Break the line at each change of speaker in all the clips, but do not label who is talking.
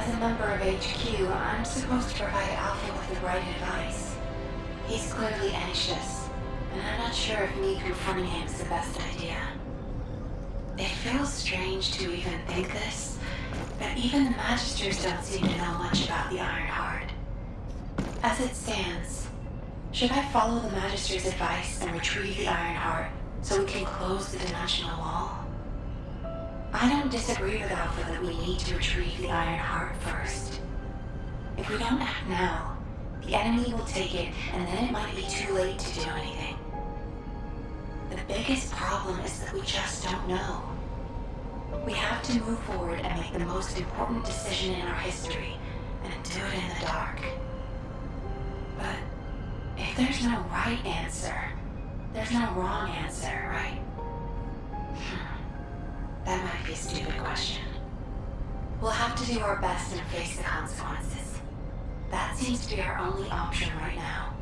As a member of HQ, I'm supposed to provide Alpha with the right advice. He's clearly anxious, and I'm not sure if me confronting him is the best idea. It feels strange to even think this, but even the Magisters don't seem to know much about the Iron Heart. As it stands, should I follow the Magister's advice and retrieve the Iron Heart so we can close the dimensional wall? I don't disagree with Alpha that we need to retrieve the Iron Heart first. If we don't act now, the enemy will take it, and then it might be too late to do anything. The biggest problem is that we just don't know. We have to move forward and make the most important decision in our history, and do it in the dark. But if there's no right answer, there's no wrong answer, right? That might be a stupid question. We'll have to do our best and face the consequences. That seems to be our only option right now.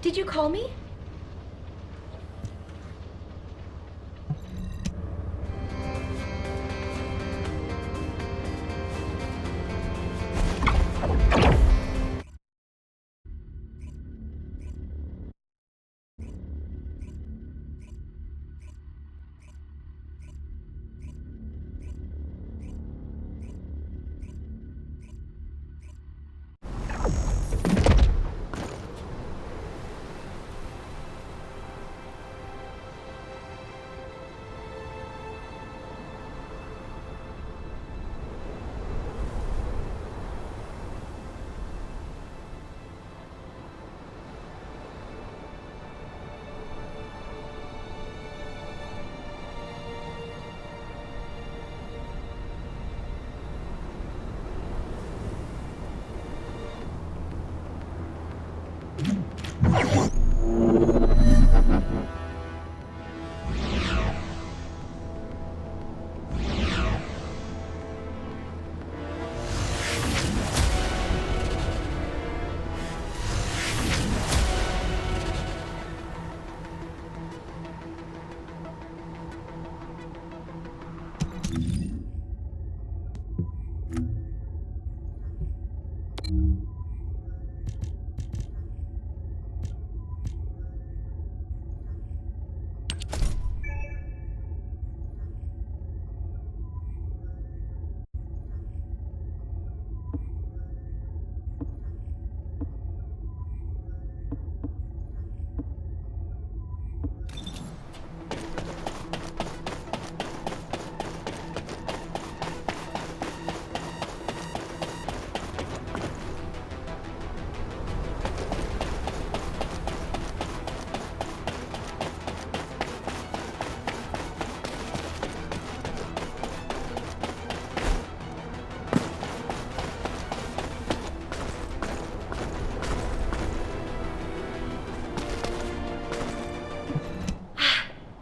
Did you call me?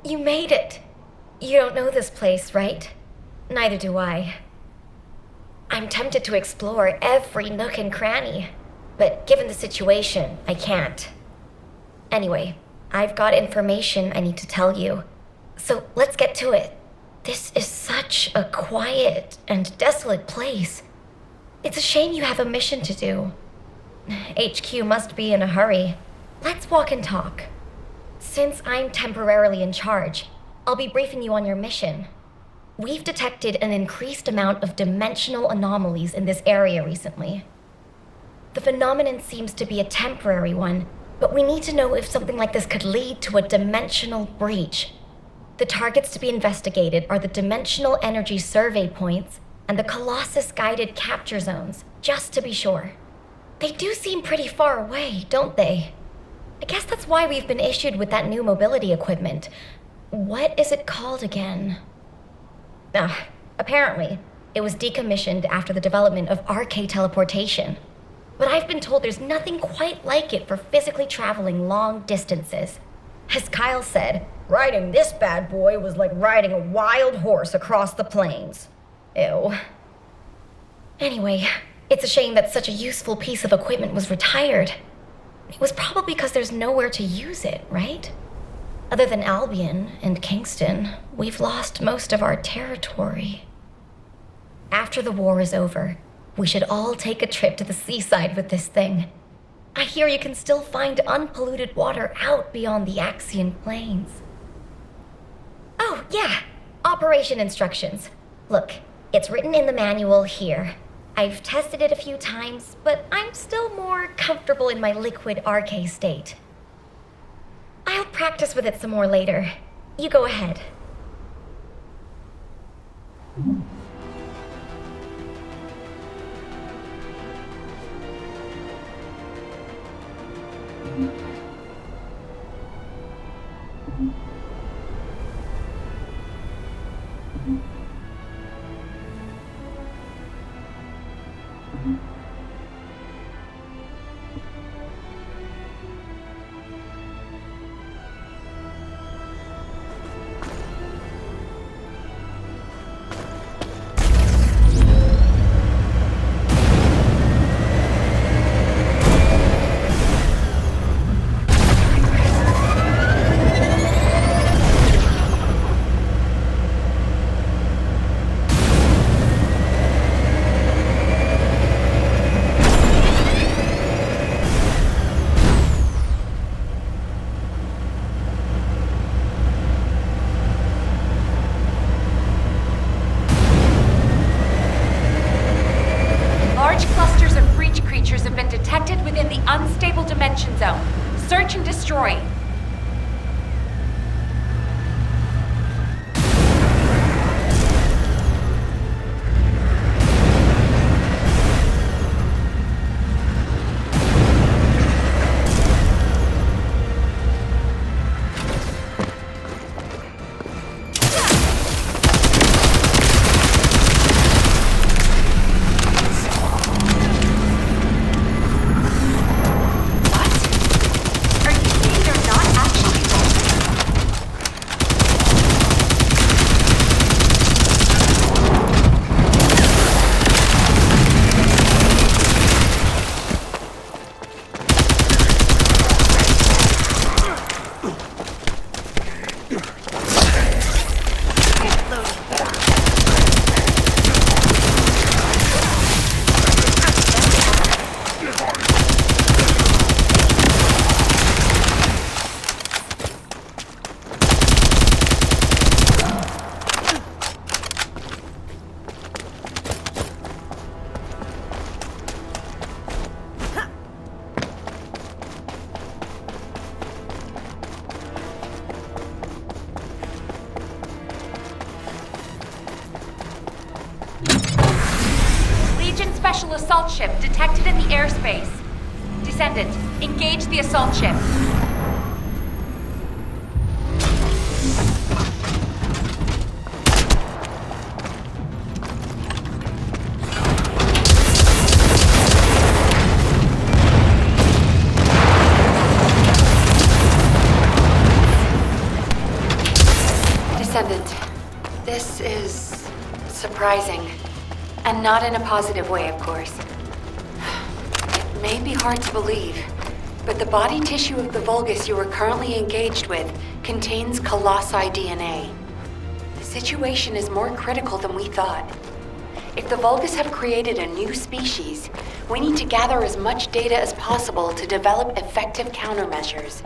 You made it. You don't know this place, right? Neither do I. I'm tempted to explore every nook and cranny, but given the situation, I can't. Anyway, I've got information I need to tell you. So let's get to it. This is such a quiet and desolate place. It's a shame you have a mission to do. HQ must be in a hurry. Let's walk and talk. Since I'm temporarily in charge, I'll be briefing you on your mission. We've detected an increased amount of dimensional anomalies in this area recently. The phenomenon seems to be a temporary one, but we need to know if something like this could lead to a dimensional breach. The targets to be investigated are the Dimensional Energy Survey Points and the Colossus-guided capture zones, just to be sure. They do seem pretty far away, don't they? I guess that's why we've been issued with that new mobility equipment. What is it called again? Apparently, it was decommissioned after the development of RK teleportation. But I've been told there's nothing quite like it for physically traveling long distances. As Kyle said, riding this bad boy was like riding a wild horse across the plains. Ew. Anyway, it's a shame that such a useful piece of equipment was retired. It was probably because there's nowhere to use it, right? Other than Albion and Kingston, we've lost most of our territory. After the war is over, we should all take a trip to the seaside with this thing. I hear you can still find unpolluted water out beyond the Axian Plains. Oh, yeah, operation instructions. Look, it's written in the manual here. I've tested it a few times, but I'm still more comfortable in my liquid RK state. I'll practice with it some more later. You go ahead.
Unstable dimension zone. Search and destroy. Special assault ship detected in the airspace. Descendant, engage the assault ship.
Descendant, this is surprising. And not in a positive way, of course. It may be hard to believe, But the body tissue of the Vulgus you are currently engaged with contains colossi DNA. The situation is more critical than we thought. If the Vulgus have created a new species, we need to gather as much data as possible to develop effective countermeasures.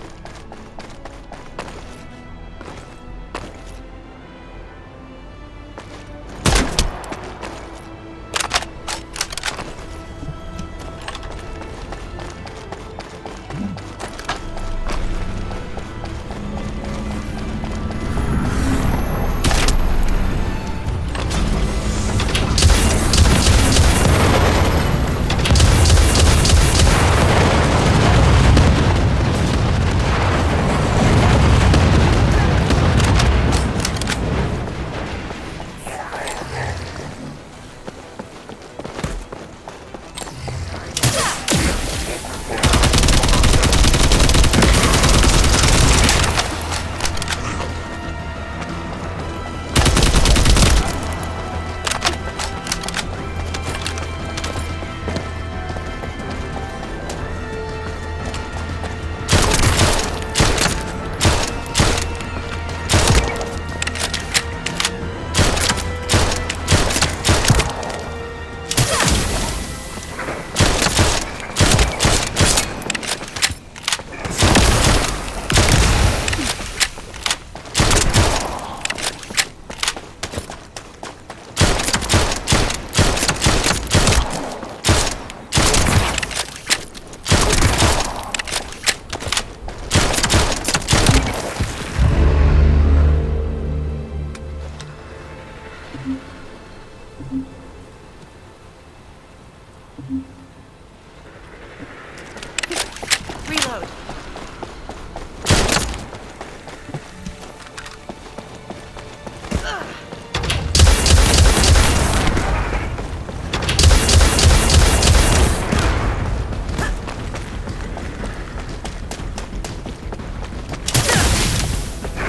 Reload.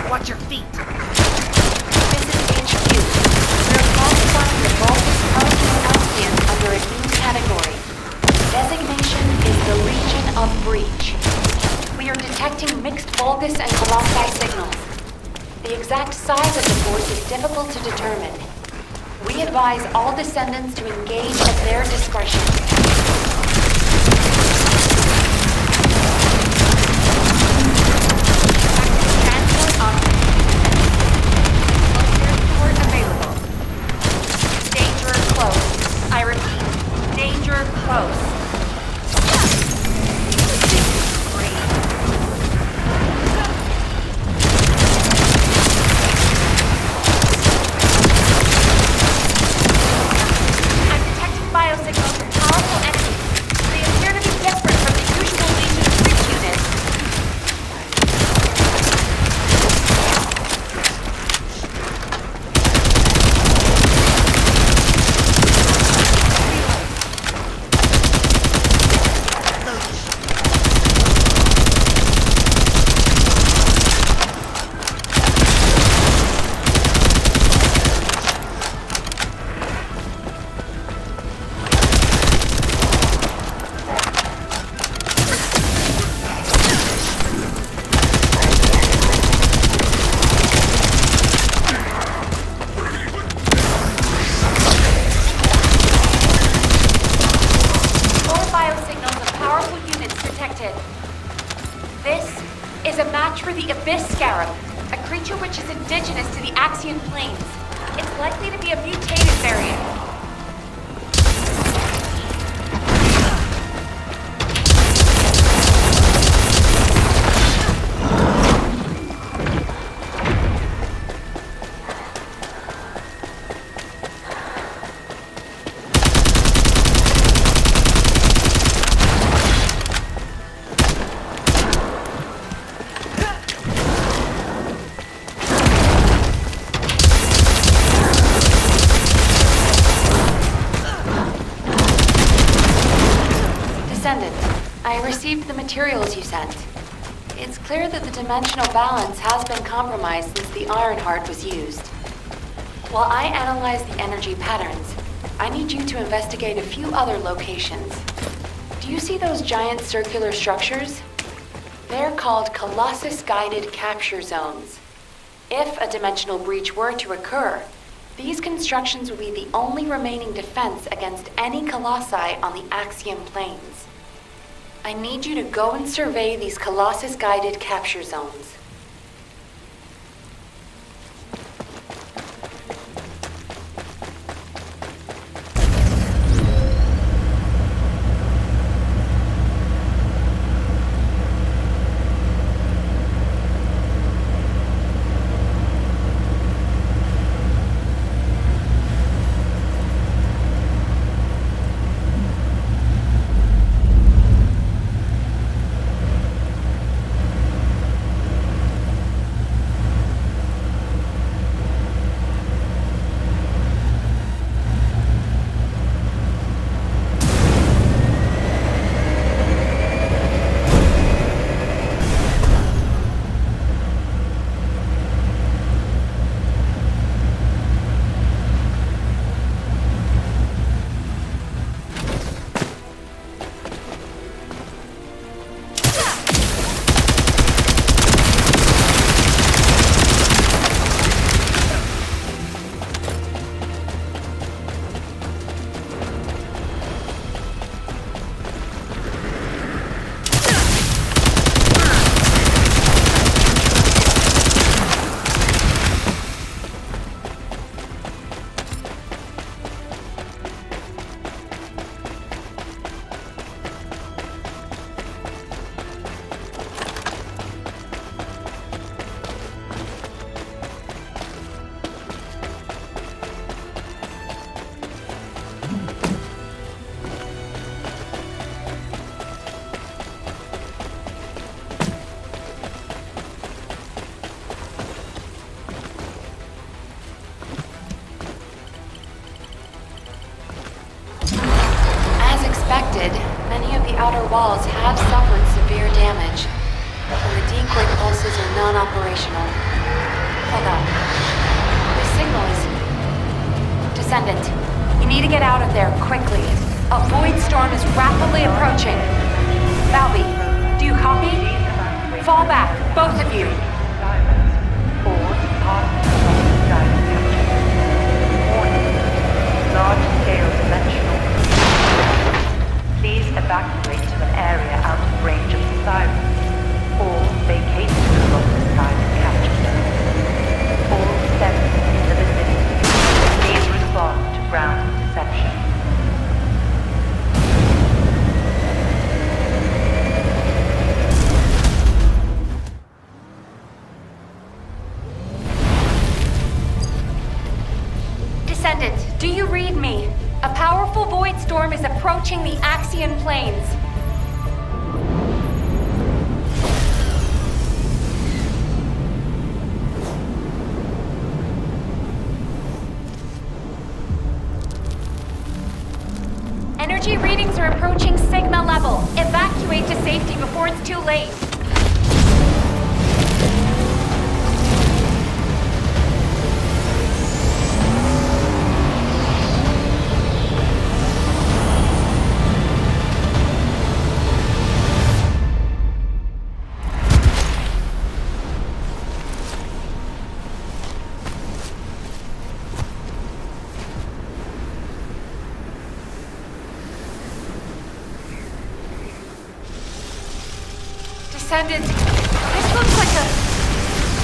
Watch your feet.
This is HQ. We're classifying the Vulgus Archaeonautians under a new category. Designation is the Legion of Breach. We are detecting mixed Vulgus and Colossi signals. The exact size of the force is difficult to determine. We advise all descendants to engage at their discretion.
Transport options. Transport available. Danger close. I repeat, danger close. I'm detecting biosignals from powerful enemies. They appear to be different from the usual Legion breach units. More biosignals of powerful units detected. This is a match for the Abyss Scarab, a creature which is indigenous to the Axian Plains. It's likely to be a mutated variant.
Descendant, I received the materials you sent. It's clear that the dimensional balance has been compromised since the Ironheart was used. While I analyze the energy patterns, I need you to investigate a few other locations. Do you see those giant circular structures?
They're called Colossus-guided capture zones. If a dimensional breach were to occur, these constructions would be the only remaining defense against any colossi on the Axiom planes. I need you to go and survey these Colossus-guided capture zones. Many of the outer walls have suffered severe damage, and the decoy pulses are non-operational. Hold on. The signal is... Descendant, you need to get out of there quickly. A void storm is rapidly approaching. Balby, do you copy? Fall back, both of you.
Large-scale dimensional. Please evacuate to an area out of range of the sirens, or vacate the Colossus-guided capture zone. All steps in the vicinity, please respond to ground reception.
Descendant, do you read me? A powerful void storm is approaching the Axion planes. Energy readings are approaching Sigma level. Evacuate to safety before it's too late. Descendant, this looks like a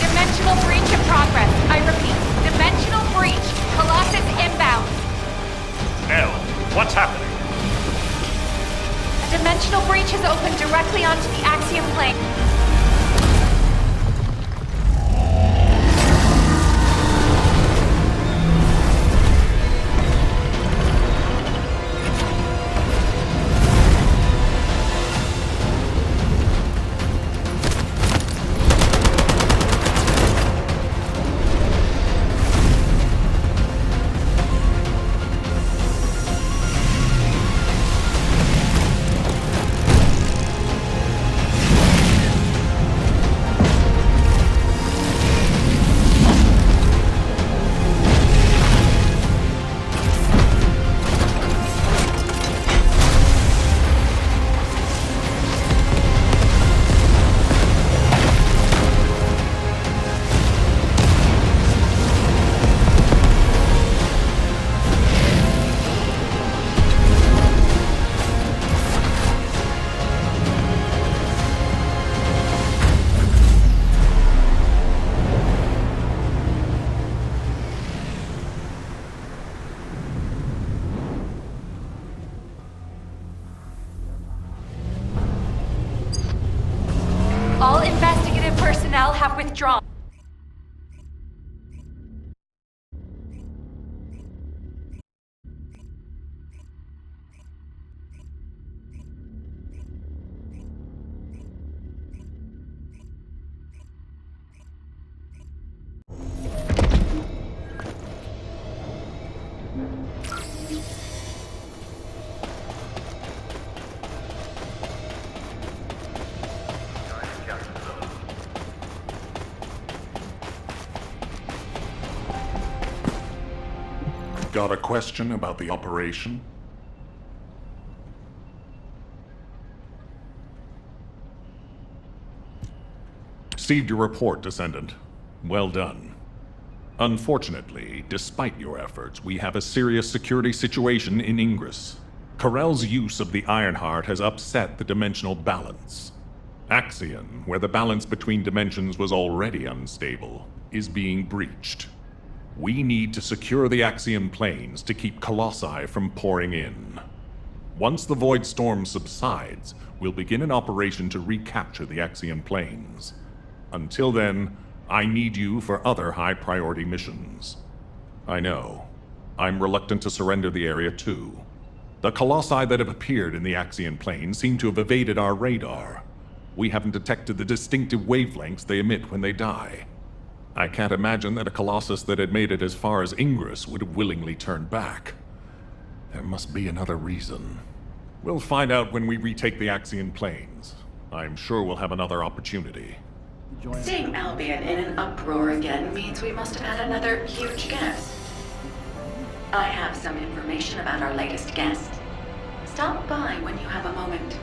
dimensional breach in progress. I repeat, dimensional breach. Colossus inbound.
Elle, what's happening?
A dimensional breach has opened directly onto the Axiom plane. personnel have withdrawn.
Got a question about the operation? Received your report, Descendant. Well done. Unfortunately, despite your efforts, we have a serious security situation in Ingress. Corell's use of the Ironheart has upset the dimensional balance. Axion, where the balance between dimensions was already unstable, is being breached. We need to secure the Axion planes to keep Colossi from pouring in. Once the Void Storm subsides, we'll begin an operation to recapture the Axion planes. Until then, I need you for other high-priority missions. I know. I'm reluctant to surrender the area too. The Colossi that have appeared in the Axion plane seem to have evaded our radar. We haven't detected the distinctive wavelengths they emit when they die. I can't imagine that a Colossus that had made it as far as Ingress would have willingly turned back. There must be another reason. We'll find out when we retake the Axion planes. I'm sure we'll have another opportunity.
Seeing Albion in an uproar again means we must have had another huge guest. I have some information about our latest guest. Stop by when you have a moment.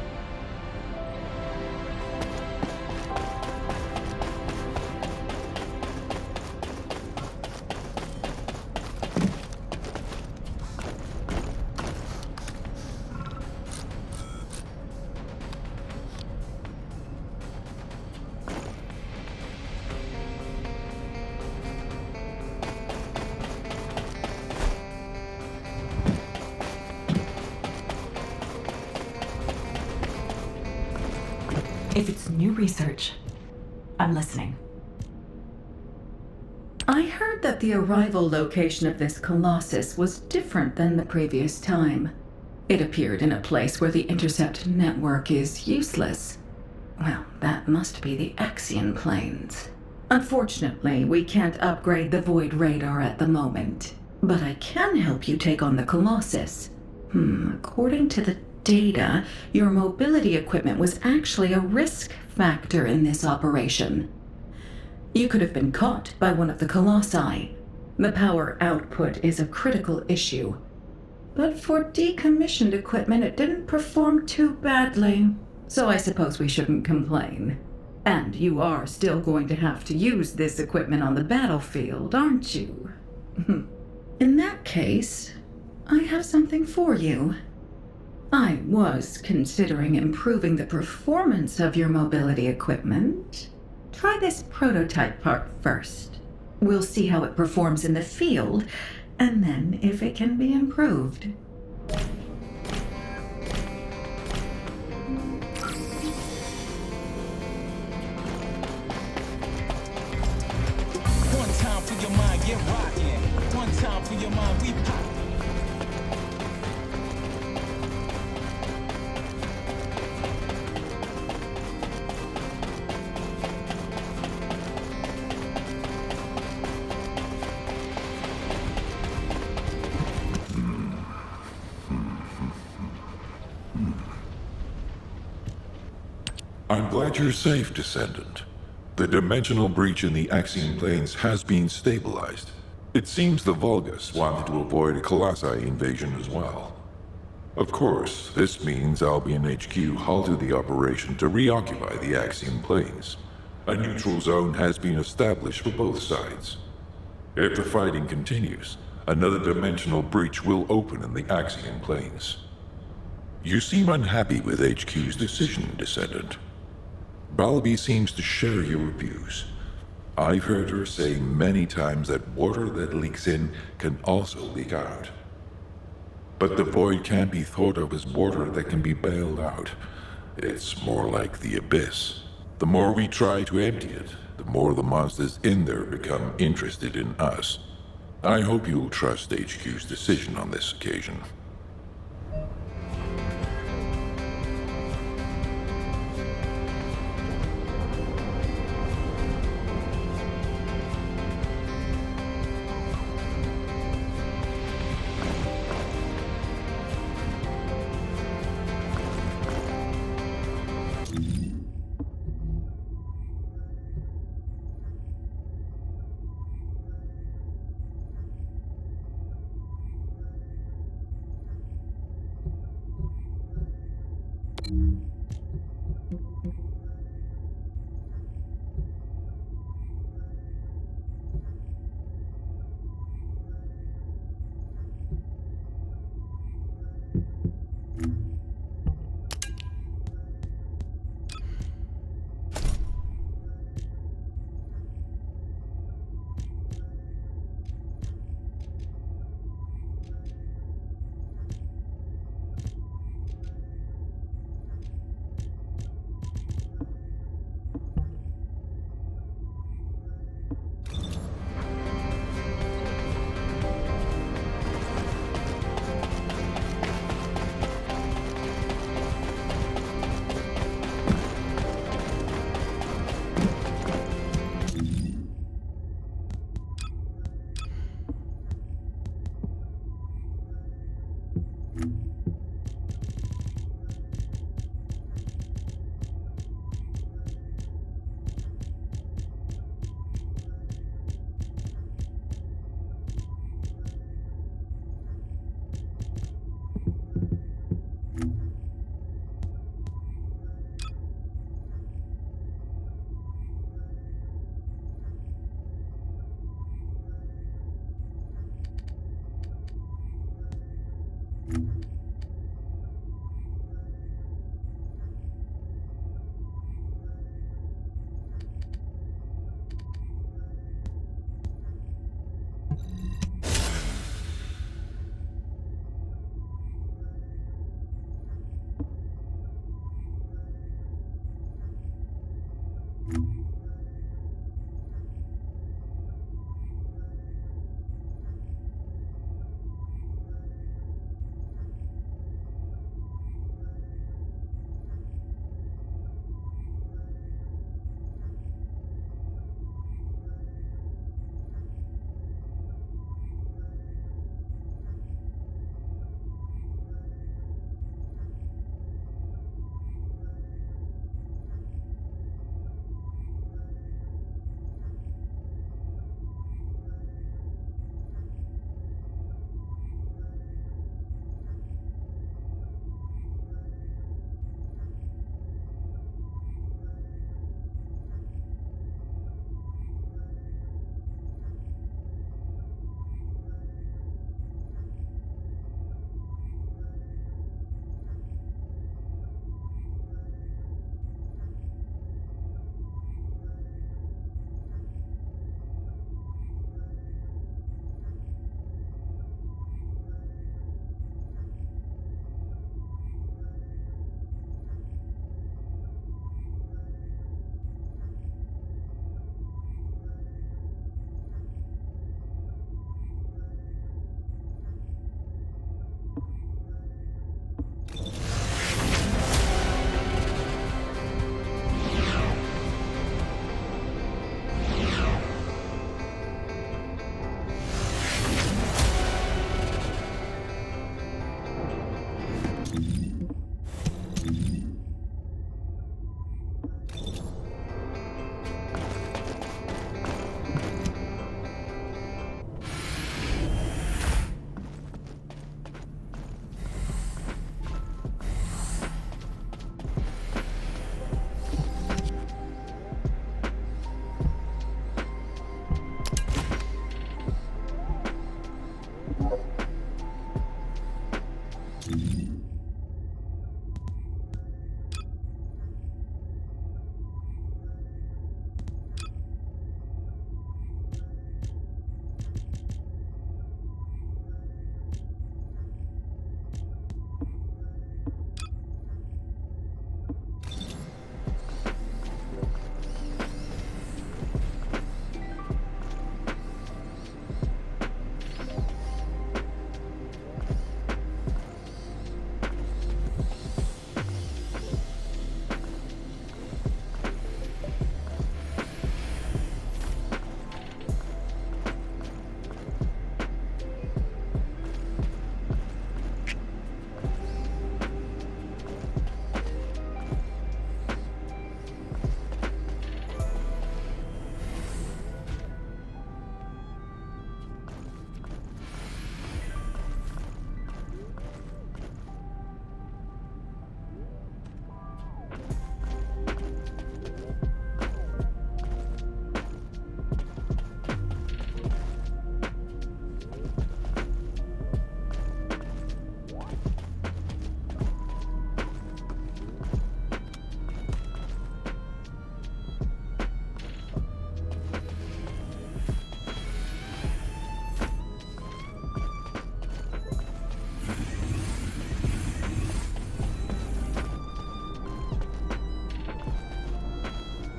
If it's new research, I'm listening.
I heard that the arrival location of this Colossus was different than the previous time. It appeared in a place where the intercept network is useless. Well, that must be the Axion planes. Unfortunately, we can't upgrade the Void radar at the moment. But I can help you take on the Colossus. According to the data, your mobility equipment was actually a risk factor in this operation. You could have been caught by one of the Colossi. The power output is a critical issue. But for decommissioned equipment, it didn't perform too badly. So I suppose we shouldn't complain. And you are still going to have to use this equipment on the battlefield, aren't you? In that case, I have something for you. I was considering improving the performance of your mobility equipment. Try this prototype part first. We'll see how it performs in the field, and then if it can be improved.
One time for your mind, get rockin'. One time for your mind, we pop.
I'm glad you're safe, Descendant. The dimensional breach in the Axion planes has been stabilized. It seems the Vulgus wanted to avoid a Colossi invasion as well. Of course, this means Albion HQ halted the operation to reoccupy the Axion planes. A neutral zone has been established for both sides. If the fighting continues, another dimensional breach will open in the Axion planes. You seem unhappy with HQ's decision, Descendant. Balby seems to share your views. I've heard her say many times that water that leaks in can also leak out. But the void can't be thought of as water that can be bailed out. It's more like the abyss. The more we try to empty it, the the more the monsters in there become interested in us. I hope you'll trust HQ's decision on this occasion.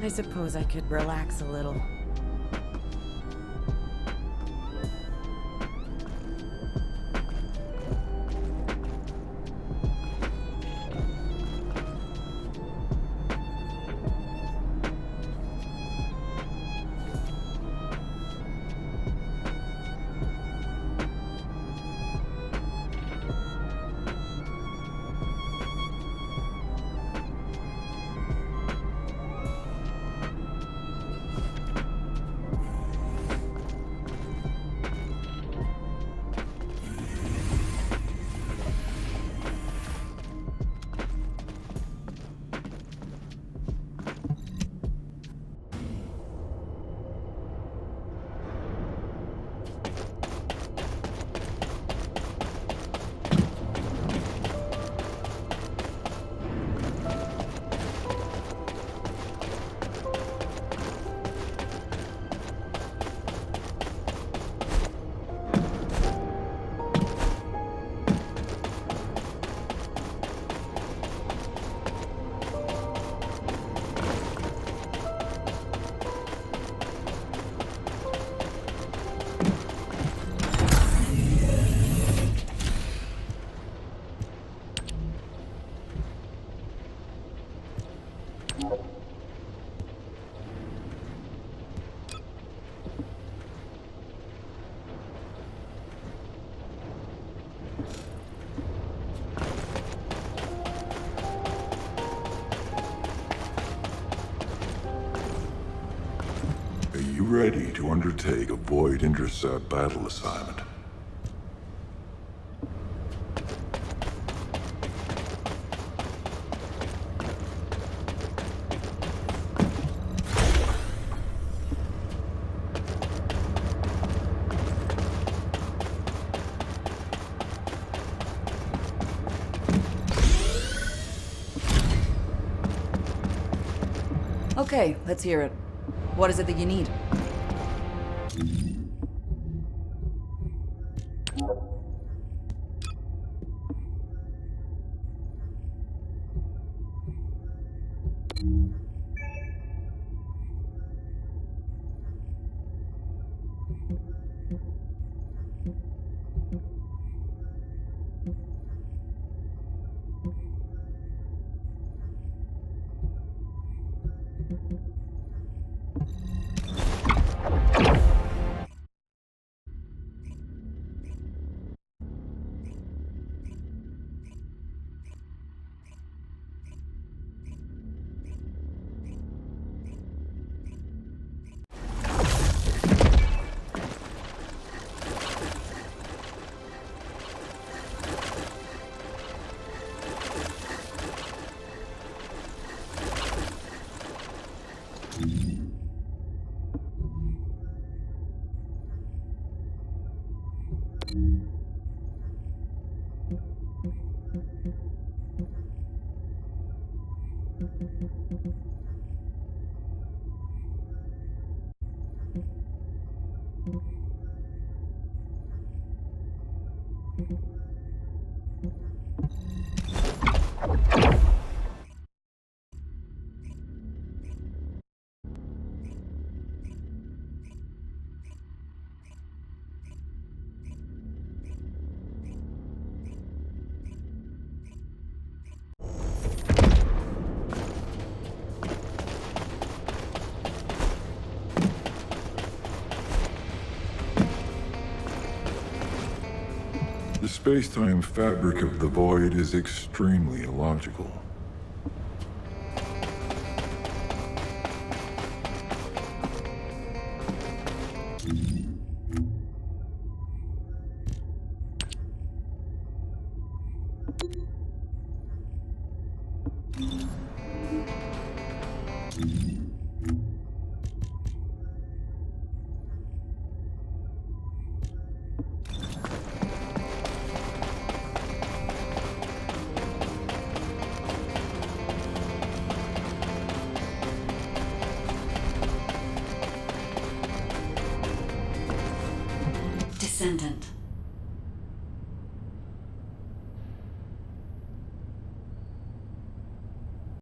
I suppose I could relax a little.
Are you ready to undertake a Void Intercept battle assignment?
Okay, let's hear it. What is it that you need?
The space-time fabric of the Void is extremely illogical.
Descendant,